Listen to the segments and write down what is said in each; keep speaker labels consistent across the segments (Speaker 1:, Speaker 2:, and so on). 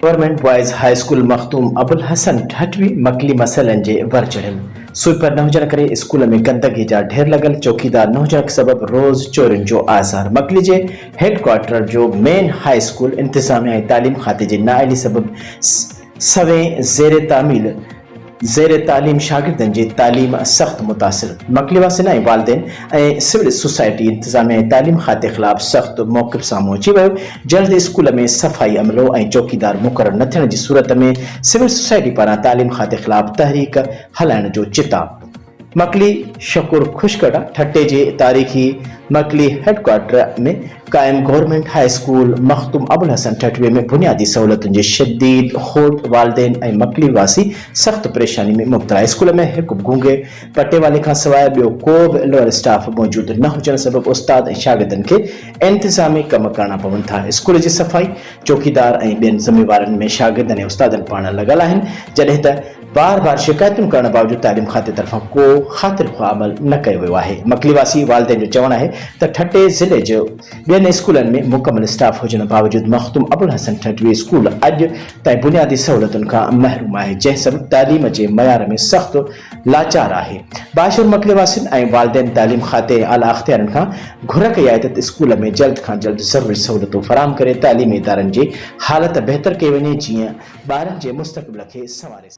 Speaker 1: Government boys high school Makhdoom Abul Hasan Thattvi Makli मसलन जे वर चढ़ियल। स्वीपर न हुजण करे स्कूल में गंदगी जा ढेर लगल। चौकीदार न हुजण के सबब रोज़ चोरियुनि जो आज़ार। मकली जे हेडक्वार्टर जो मेन हाई स्कूल इंतजामिया ऐं तालीम खाते जे नाअहली सबब सवें ज़ेर तालीम शागिर्दनि जी तालीम सख्त मुतासिर। मकली वासिन ऐं वालिदैन ऐं सिविल सोसाइटी इंतजामिया ऐं तालीम खाते ख़िलाफ़ सख्त मौक़िफ़ साम्हूं अची वियो। जल्द स्कूल में सफ़ाई अमलो ऐं चौकीदार मुक़रर न थियण जी सूरत में सिविल सोसाइटी पारां तालीम खाते ख़िलाफ़ तहरीक हलाइण जो चिताब। मकली शकूर खुशकड़ा ठट्टे जे तारीख़ी मकली हेडक्वार्टर में कायम government high school Makhdoom Abul Hasan ठटवे में बुनियादी सहूलतुनि जी शदीद खोट वालिदैन ऐं मकली वासी सख्त परेशानी में मुब्तला। स्कूल में एक गूंगे पट्टे वाले का सवाइ बियो को भी लोअर स्टाफ मौजूद न हुजण सबब उस्ताद ऐं शागिर्दनि के इंतजामी कम करना पवन था। स्कूल जी सफ़ाई चौकीदार ऐं ॿियनि ज़िम्मेवारनि में शागिर्दनि ऐं उस्तादनि पाण लॻल आहिनि, जॾहिं त बार बार शिकायतुनि करण बावजूद तालीम खाते तरफ़ां को ख़ातिर ख़्वाह अमल न कयो वियो आहे। मकली वासी वालिदैन जो चवणु आहे त ठट्टे ज़िले जो ॿियनि स्कूलनि में मुकमल स्टाफ हुजण बावजूद मखदूम अबुल हसन ठटवी स्कूल अॼु ताईं बुनियादी सहूलतुनि खां महरूम आहे, जंहिं सबब तालीम जे मयार में सख्त लाचार आहे। बाशुर मकली वासिन ऐं वालिदैन तालीम खाते आला अख्तियारनि खां घुर कई आहे त स्कूल में जल्द खां जल्द ज़रूरी सहूलतूं फराहम करे तालीमी इदारनि जी हालत बहितर कई वञे, जीअं ॿारनि जे मुस्तक़बिल खे संवारे।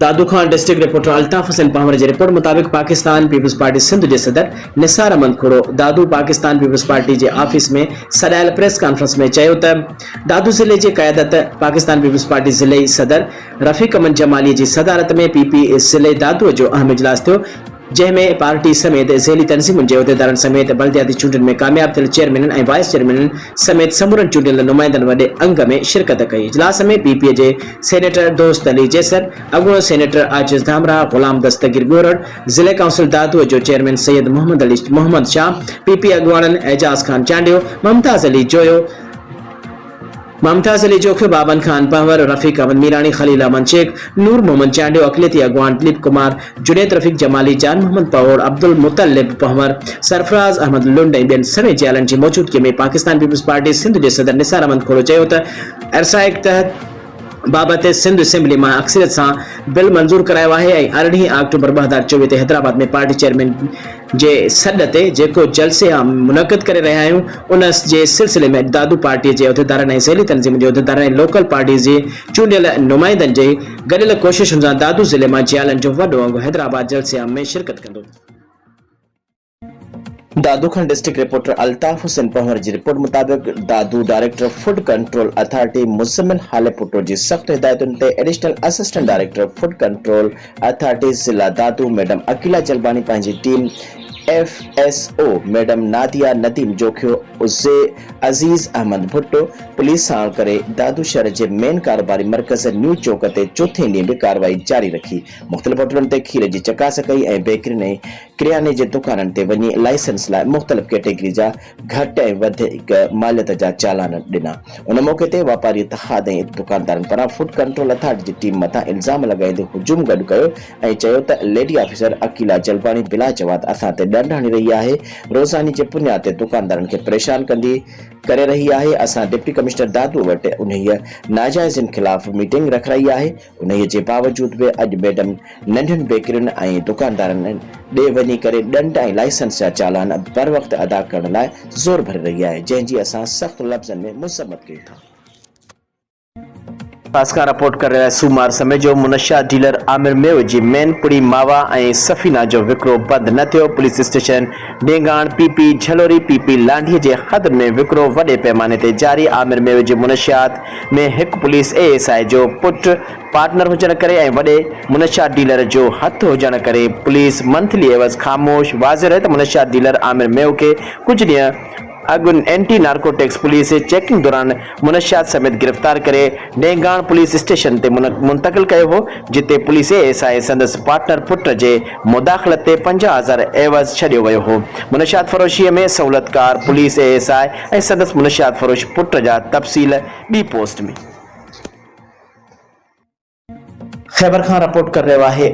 Speaker 1: दादू खान डिस्ट्रिक्ट रिपोर्टर अल्ताफ हुसैन पामर जी रिपोर्ट मुताबिक पाकिस्तान पीपल्स पार्टी सिंध के सदर निसार अहमद खोड़ो दादू पाकिस्तान पीपल्स पार्टी के ऑफिस में सदायल प्रेस कॉन्फ्रेंस में चयो त दादू जिले की क़यादत पाकिस्तान पीपल्स पार्टी जिले सदर रफ़ीक अमन जमाली की सदारत में पीपी जिले दादू जो अहम इजलास थो, जैमें पार्टी समेत ज़ेली तंजीमुनि जे उहिदेदारनि समेत बल्दियाती चूंडनि में कामयाब थियल चेयरमैननि ऐं वाइस चेयरमैननि समेत समूरनि चूंडियल नुमाइंदनि वॾे अंग में शिरकत कई। इजलास में पीपीए जे सेनेटर दोस्त अली जैसर, अॻूणो सेनेटर आजिज़ धामरा, गुलाम दस्तगीर गोरड़, ज़िले काउंसिल दादू जो चेयरमैन सैयद मोहम्मद शाह, पीपी अॻुवाणनि एजाज़ खान चांडियो, ममताज अली जोखियो, बाबन खान पहवर, रफीक अहमद मीरानी, खलील अहमद शेख, नूर मोहम्मद चांडियो, अकलियती अगवान दिलीप कुमार, जुनेद रफीक जमाली, जान मोहम्मद पवोड़, अब्दुल मुतल्लिब पहवर, सरफराज अहमद लुंड ऐं ॿियनि समेत जियालनि जी मौजूदगी में पाकिस्तान पीपल्स पार्टी सिंध जे सदर निसार अहमद खोड़ो चयो त अरसाइक तहत बाबत सिंध असेंबली में अक्सरियत से बिल मंजूर करायो है। 18 अक्टूबर 2024 ते हैदराबाद में पार्टी चेयरमैन जे सॾ ते जेको जलसे मुनक़िद करे रहिया आहियूं, उन जे सिलसिले में दादू पार्टी के उहिदेदारनि ऐं ज़ेली तंज़ीम के उहिदेदारनि ऐं लोकल पार्टी के चूंडियल नुमाइंदनि जे गॾियल कोशिशुनि सां दादू ज़िले में जियालनि जो वॾो अंग हैदराबाद जलसे में शिरकत कंदो। दादू खान डिस्ट्रिक्ट रिपोर्टर अल्ताफ हुसैन पहवर की रिपोर्ट मुताबिक Dadu director food control authority Muzammil Halepoto जी सख्त हिदायतुनि ते additional assistant director food control authority जिला दादू मैडम अकीला जलबानी पंहिंजी team FSO madam Nadia Nadeem Jokhio उसे अजीज अहमद भुट्टो पुलिस सां करे दादू शहर के मेन कारोबारी मरकज न्यू चौक ते चौथे ॾींहुं भी कार्रवाई जारी रखी। मुख़्तलिफ़ होटलनि ते खीर जी चकास कई ऐं बेकरियुनि ऐं किरियाने जे दुकाननि ते वञी लाइसेंस लाइ मुख़्तलिफ़ कैटेगरी जा घटि ऐं वधीक मालियत जा चालान ॾिना। उन मौके ते वापारी इत्तेहाद ऐं दुकानदारनि पारां फूड कंट्रोल अथॉरिटी जी टीम मथां इल्ज़ाम लॻाईंदे हुजूम गॾु कयो ऐं चयो त लेडी ऑफिसर अकीला जलबानी बिला जवाब असां ते ॾंड हणी रही आहे, रोज़ानी जे बुनियाद ते दुकानदारनि खे परेशान करे रही आहे। असां डिप्टी कमिश्नर दादू वटि उन्हीअ नाजाइज़नि खिलाफ़ मीटिंग रखाई आहे। उन्हीअ जे बावजूद भी अॼु मैडम नंढियुनि बेकरियुनि ऐं दुकानदारनि ॾे वञी करे ॾंड ऐं लाइसेंस जा चालान बर वक़्त अदा करण लाइ ज़ोर भरे रही आहे, जंहिंजी असां सख़्त लफ़्ज़नि में मज़म्मत कई था। खासकर रिपोर्ट कर रहा है सूमार समय जो मुनशा डीलर आमिर मेव जी मैनपुरी मावा ऐं सफ़ीना जो विक्रो बंद न थियो। पुलिस स्टेशन डेंगाण पीपी झलोरी पीपी लांढीअ जे हद में विक्रो वॾे पैमाने ते जारी। आमिर मेव जी मुनशियात में एक पुलिस ASI जो पुट पार्टनर हुजण करे ऐं वॾे मुनशा डीलर जो हथ हुजण करे पुलिस मंथली एवज़ खामोश। वाज़िह है त मुनशा डीलर आमिर मेव के कुछ ॾींहं अगुन एंटी नार्कोटिक्स पुलिस चेकिंग दौरान मुनशियात समेत गिरफ्तार करे डेंगाण पुलिस स्टेशन ते मुंतकिल कयो हो, जिते पुलिस ASI संदस पार्टनर पुट जे मुदाखलत ते 50,000 एवज़ छॾियो वियो हो। मुनशियात फरोशीअ में सहूलतकार पुलिस ASI ऐं संदस मुनशियात फरोश पुट जा तफ़सील ॿी पोस्ट में। खैबर खान रिपोर्ट कर रहा है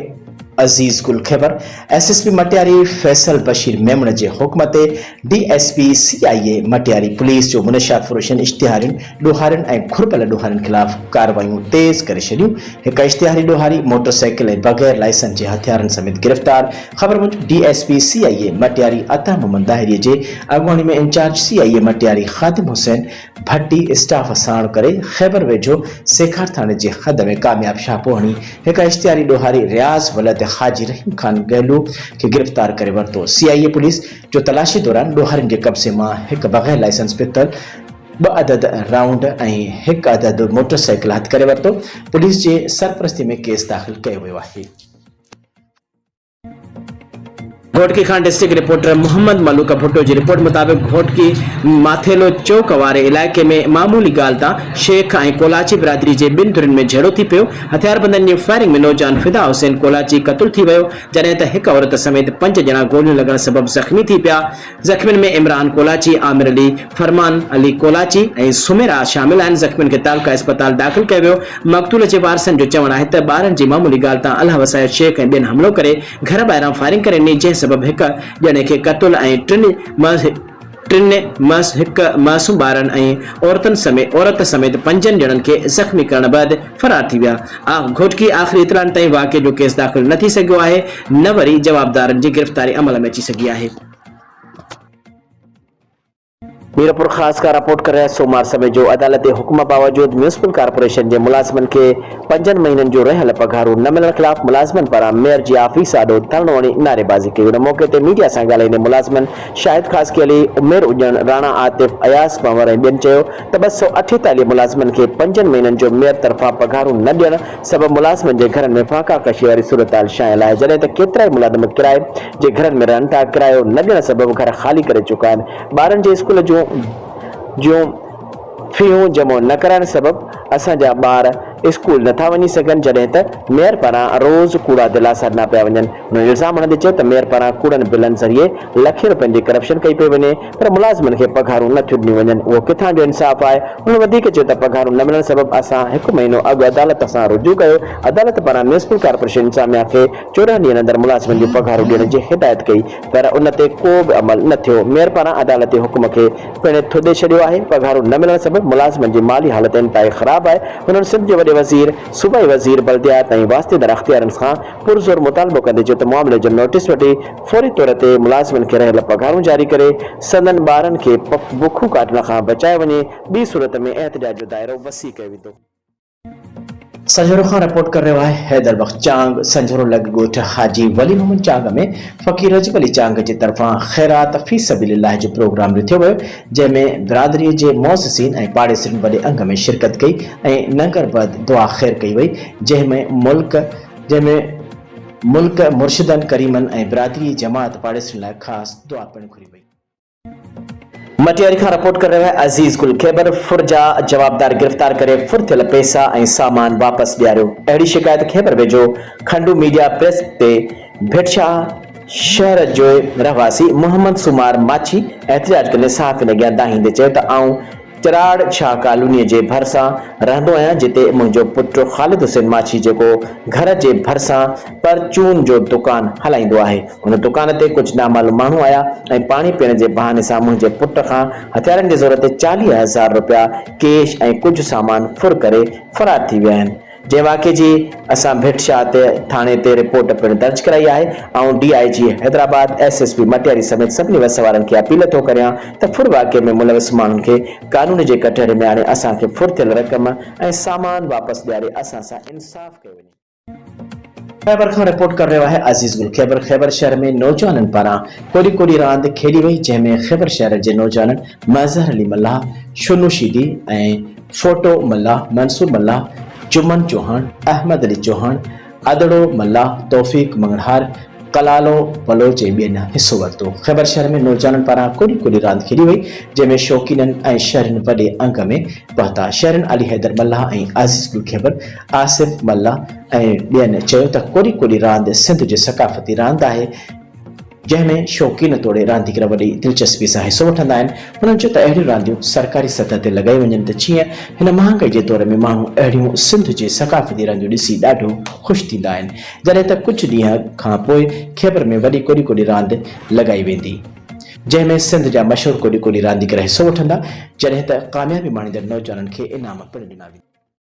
Speaker 1: अजीज गुल खैबर SSP मटियारी फैसल बशीर मेमन जे हुक्म ते DSP CIA मटियारी पुलिस जो मुनशात फरोशन इश्तिहारिन ॾोहारिन ऐं घुरबल ॾोहारिन खिलाफ़ कार्रवाइयूं तेज़ करे छॾियूं। हिक इश्तिहारी ॾोहारी मोटरसाइकिल ऐं बग़ैर लाइसेंस जे हथियारनि समेत गिरफ़्तार। ख़बर मूजिब DSP CIA मटियारी अता मोहम्मद दाहिरी जे अॻुवाणी में इंचार्ज CIA मटियारी ख़ादिम हुसैन भट्टी स्टाफ साण करे खैबर वेझो सेखार थाणे जे हद में कामयाब छापो हणी हिक इश्तिहारी ॾोहारी रियाज़ वलद हाजी रहीम खान गहलू के गिरफ्तार करे वरतो। CIA पुलिस जो तलाशी दौरान ॾोहारिन जे कब्ज़े मां हिक बग़ैर लाइसेंस पिस्तल 2 अदद राउंड ऐं 1 अदद मोटरसाइकिल हथ करे वरतो। पुलिस जे सरपरस्ती में केस दाख़िल कयो वियो आहे। घोटकी खान डिस्ट्रिक्ट रिपोर्टर मोहम्मद मलूक भुट्टो की रिपोर्ट मुताबिक घोटकी माथेलो चौक वारे इलाके में मामूली गाल शेख और कोलाची बिरादरी के 2 धुरिन में झेड़ो थी पियो। हथियारबंदन की फायरिंग में नौजवान फिदा हुसैन कोलाची कतल थी वियो, जड॒हिं त हिक औरत समेत 5 ॼणा गोलियूं लॻण सबब ज़ख़्मी थी पिया। ज़ख़्मियुनि में इमरान कोलाची, आमिर अली, फरमान अली कोलाची और सुमेरा शामिल आहिनि। ज़ख़्मियुनि खे तालका अस्पताल दाख़िल किया वियो। मक़तूल के वारसनि जो चवणु आहे त ॿारनि जी मामूली गाल अल्लाह वसाए शेख ऐं ॿियनि हमलो करे घर ॿाहिरां फायरिंग करे ॾिनी, जंहिं सबब हिक ॼणे खे कतल ऐं हिक मासूम ॿारनि ऐं औरत समेत 5 ॼणनि खे ज़ख़्मी करण बैदि फरार थी विया। घोटकी आख़िरी इतलाउनि ताईं वाक़े जो केस दाख़िल न थी सघियो आहे, न वरी जवाबदारनि जी गिरफ़्तारी अमल में अची सघी आहे। मीरपुर खास का रिपोर्ट कर रहा है। सोमवार समय जो अदालत हुक्म बावजूद म्यूनिसिपल कॉर्पोरेशन के मुलाजमन के 5 महीनन जो रहल पघारू न मिलण खिलाफ मुलाजमन पारा मेयर जी ऑफिस आडो धरणो हणी नारेबाजी कई। उन मौके ते मीडिया से ॻाल्हाईंदे मुलाजमन शाहिद खासकी अली, उमेर उजन, राणा आतिफ, अयास पंवर ऐं ॿियनि चयो त 248 मुलाजमन के 5 महीनन जो मेयर तरफा पघारू न ॾियण सबब मुलाजमन के घर में फाका कशी वारी सूरत शामिल है, जॾहिं त केतिरा मुलाजम किराए जे घरनि में रहनि था। किरायो न ॾियण सबब घर खाली करे चुका आहिनि। ॿारनि जे स्कूल जो फीयूं जमो न कराइण सबब असांजा ॿार स्कूल नथा वञी सघनि, जॾहिं त मेयर पारां रोज़ कूड़ा दिलासा ॾिना पिया वञनि। हुन इल्ज़ाम हणंदे चयो त मेयर पारां कूड़नि बिलनि ज़रिए लखे रुपयनि जी करप्शन कई पई वञे, पर मुलाज़िमन खे पघारूं नथियूं ॾिनियूं वञनि। उहो किथां जो इंसाफ़ आहे? हुन वधीक चयो त पघारूं न मिलण सबब असां 1 महीनो अॻु अदालत सां रुजू कयो। अदालत पारां म्यूनिसिपल कॉर्पोरेशन इंतज़ामिया खे 14 ॾींहनि अंदरि मुलाज़िमन जूं पघारूं ॾियण जी हिदायत कई, पर उन ते को बि अमल न थियो। मेयर पारां अदालती हुकुम खे पिणु थोॾे छॾियो आहे। पघारूं न मिलण सबब मुलाज़िमन जी माली हालत इंतहाई ख़राब आहे। हुननि सिंध जे वॾे वज़ीर, सूबाई वज़ीर बल्दियात ऐं वास्तेदार अख़्तियारनि खां पुरज़ोर मुतालबो कंदे चयो त मामले जो नोटिस वठी फौरी तौर ते मुलाज़िमन खे रहियल पघारूं जारी करे संदन ॿारनि खे बुखूं काटण खां बचाए वञे। ॿी सूरत में एहतजाज जो दायरो वसी कयो वेंदो। संजरो खान रिपोर्ट कर रहा है। हैदर बख्श चांग संजरो लग गोठ हाजी वली मोहम्मद चांग में फ़कीर रजब अली चांग की तरफा खैरात फी सबिलिल्लाह जो प्रोग्राम रिथो वो, जैमें बिरादरी के मोअसिसीन ऐं पाड़ेसिन वॾे अंग में शिरकत कई ऐं नंगर बद दुआ खैर कई वई, जैमें मुल्क मुर्शिदन करीमन ऐं बिरादरी जमात पाड़ेसिन लाइ खास दुआ पिणु घुरी वई। मटियारी खां रिपोर्ट कर रहा है। अजीज गुल खैबर फुरजा जवाबदार गिरफ्तार करे फुरथियल पैसा ऐं सामान वापस ॾियारियो। अहिड़ी शिकायत खैबर वेझो खंडू मीडिया प्रेस ते भेटशाह शहर जो रहवासी मोहम्मद सुमार माछी एहतजाज कंदे सहाफ़ियुनि अॻियां दाहींदे चयो त आऊं चराड़ शाह कॉलोनी जे भरिसां रहंदो आहियां, जिते मुंहिंजो पुटु ख़ालिद हुसैन माछी जेको घर जे भरिसां परचून जो दुकान हलाईंदो आहे। हुन दुकान ते कुझु नामालूम माण्हू आया ऐं पाणी पीअण जे बहाने सां मुंहिंजे पुट खां हथियारनि जे ज़ोर ते 40,000 रुपया कैश ऐं कुझु सामान फुर करे फरार थी विया आहिनि। जंहिं वाक़े जी असां भेटशाह थाणे ते रिपोर्ट पिणु दर्ज कराई आहे ऐं DIG हैदराबाद SSP मटियारी समेत सभिनी वस वारनि खे अपील थो करियां त फुर वाक़े में मुलविस माण्हुनि खे कानून जे कटहरे में आणे असांखे फुरथियल रक़म ऐं सामान वापसि ॾियारे असां सां इंसाफ़ कयो वञे। खैबर खां रिपोर्ट कर रहा है। अजीज गुल खैबर खैबर शहर में नौजवाननि पारां कोड़ी कोड़ी रांदि खेॾी वई, जंहिंमें खैबर शहर जे नौजवाननि मज़हर अली मल्लाह, शुनू शीदी ऐं फोटो मल्लाह, मंसूर मल्लाह, जुमन चौहान, अहमद अली चौहान, अदड़ो मल्लाह, तौफीक मंगड़हार, कलालो बलोच ऐं ॿियनि हिसो वरितो। खैबर शहर में नौजवाननि पारां कोड़ी कोड़ी रांदि खेॾी वई, जंहिंमें शौक़ीननि ऐं शहरनि वॾे अंग में पहुता। शहरनि अली हैदर मल्लाह ऐं आज़ीज़ गुल खैबर आसिफ मल्लाह ऐं ॿियनि चयो त कोड़ी कोड़ी रांदि सिंध जो सकाफ़ती रांदि आहे। जंहिंमें शौक़ीन तोड़े रांदीगर वॾी दिलचस्पी सां हिसो वठंदा आहिनि। हुननि चयो त अहिड़ियूं रांदियूं सरकारी सतह ते लॻाई वञनि त जीअं हिन महांगाई जे दौर में माण्हू अहिड़ियूं सिंध जे सक़ाफ़ती रांदियूं ॾिसी ॾाढो ख़ुशि थींदा आहिनि, जॾहिं त कुझु ॾींहं खां पोइ खैबर में वॾी कोॾी कोॾी रांदि लॻाई वेंदी, जंहिंमें सिंध जा मशहूरु कोॾी कोॾी रांदीगर हिसो वठंदा, जॾहिं त कामयाबी माणींदड़ नौजवाननि खे इनाम पिणु ॾिना वेंदा।